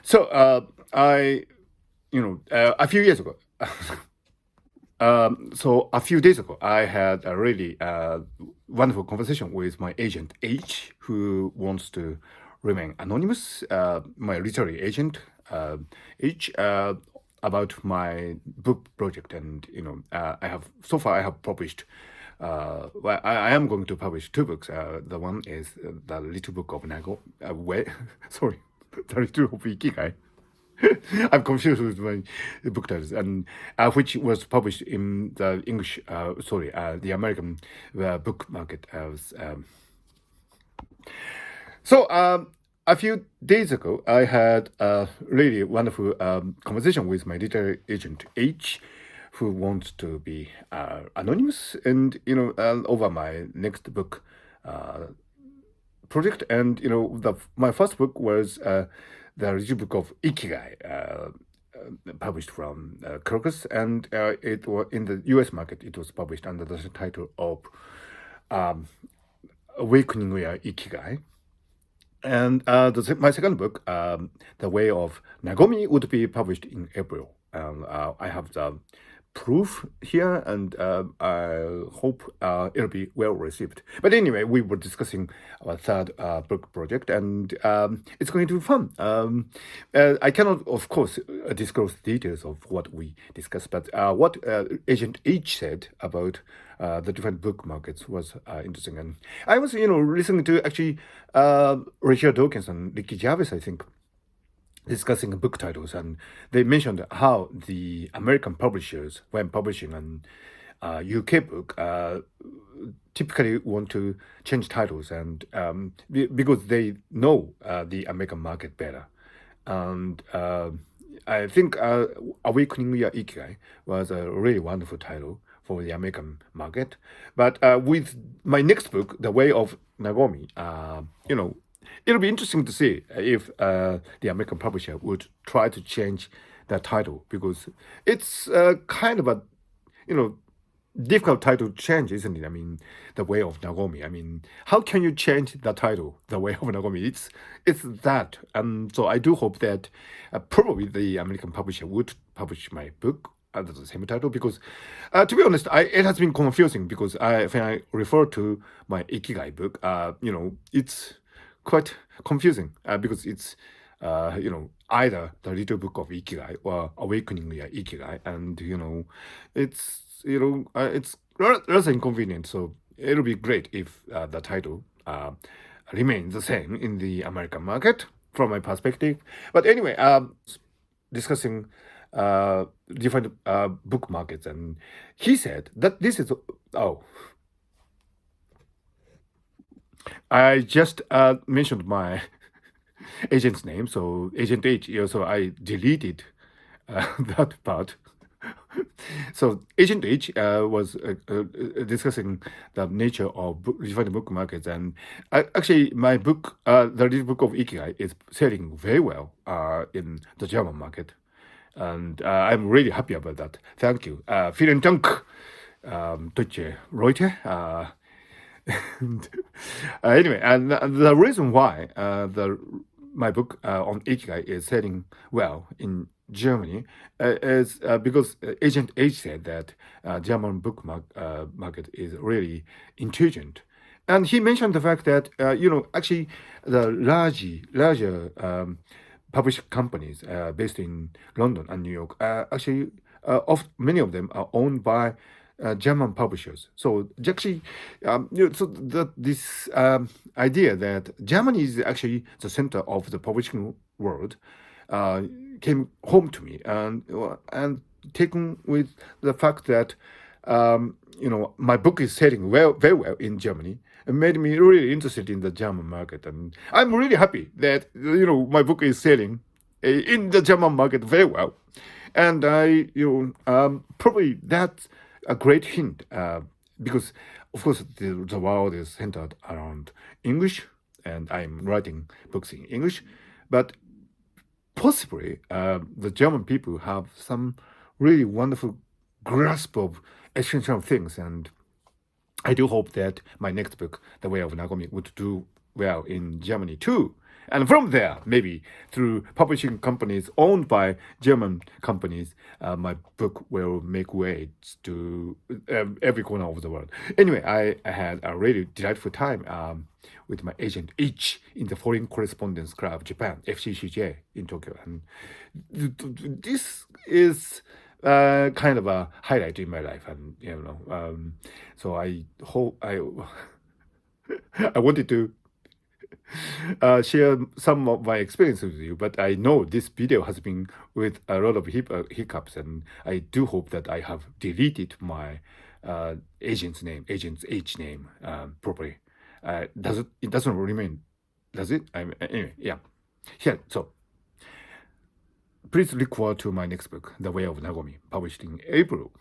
So a few years ago, so a few days ago, I had a really wonderful conversation with my agent H, who wants to remain anonymous. My literary agent H, about my book project, and I have published. I am going to publish two books. The one is the Little Book of Nago. Sorry, the Little Book of Ikigai. I'm confused with my book titles, and which was published in the English, the American book market. So a few days ago, I had a really wonderful conversation with my literary agent H, who wants to be anonymous, and over my next book project. And my first book was the review book of Ikigai, published from Crocus, and it was in the U.S. market. It was published under the title of Awakening Via Ikigai. And my second book, The Way of Nagomi, would be published in April. I have the proof here, and I hope it'll be well received. But anyway, we were discussing our third book project, and it's going to be fun. I cannot, of course, disclose details of what we discussed, but what Agent H said about the different book markets was interesting. And I was, listening to actually Richard Dawkins and Ricky Gervais, I think, discussing book titles, and they mentioned how the American publishers, when publishing an UK book, typically want to change titles, and because they know the American market better. And I think Awakening Via Ikigai was a really wonderful title for the American market. But with my next book, The Way of Nagomi, it'll be interesting to see if the American publisher would try to change that title, because it's kind of a you know difficult title to change, isn't it? I mean, The Way of Nagomi. I mean, how can you change the title, The Way of Nagomi? It's that. So I do hope that probably the American publisher would publish my book under the same title, because to be honest, it has been confusing, because when I refer to my Ikigai book, it's quite confusing, because it's either the Little Book of Ikigai or Awakening Via Ikigai, and it's rather inconvenient. So it'll be great if the title remains the same in the American market from my perspective. But anyway, discussing different book markets, and he said that this is I just mentioned my agent's name, so Agent H. So I deleted that part. So Agent H was discussing the nature of different book markets, and actually my book, the Little Book of Ikigai, is selling very well in the German market, and I'm really happy about that. Thank you. Vielen Dank, Deutsche Leute. And, anyway, and the reason why the my book on Ikigai is selling well in Germany is because Agent H said that German book market is really intelligent. And he mentioned the fact that, actually the larger publishing companies based in London and New York, actually, many of them are owned by German publishers. So actually, this idea that Germany is actually the center of the publishing world came home to me, and taken with the fact that my book is selling very well in Germany. It made me really interested in the German market, and I'm really happy that my book is selling in the German market very well. And probably that's a great hint, because of course the world is centered around English, and I'm writing books in English, but possibly the German people have some really wonderful grasp of essential things, and I do hope that my next book, The Way of Nagomi, would do well in Germany too. And from there, maybe through publishing companies owned by German companies, my book will make way to every corner of the world. Anyway, I had a really delightful time with my agent H in the Foreign Correspondents Club Japan, FCCJ in Tokyo. And this is kind of a highlight in my life. And, so I hope I wanted to share some of my experience with you, but I know this video has been with a lot of hiccups, and I do hope that I have deleted my agent's H name properly. It doesn't remain, does it? Anyway, yeah. So please look forward to my next book, The Way of Nagomi, published in April.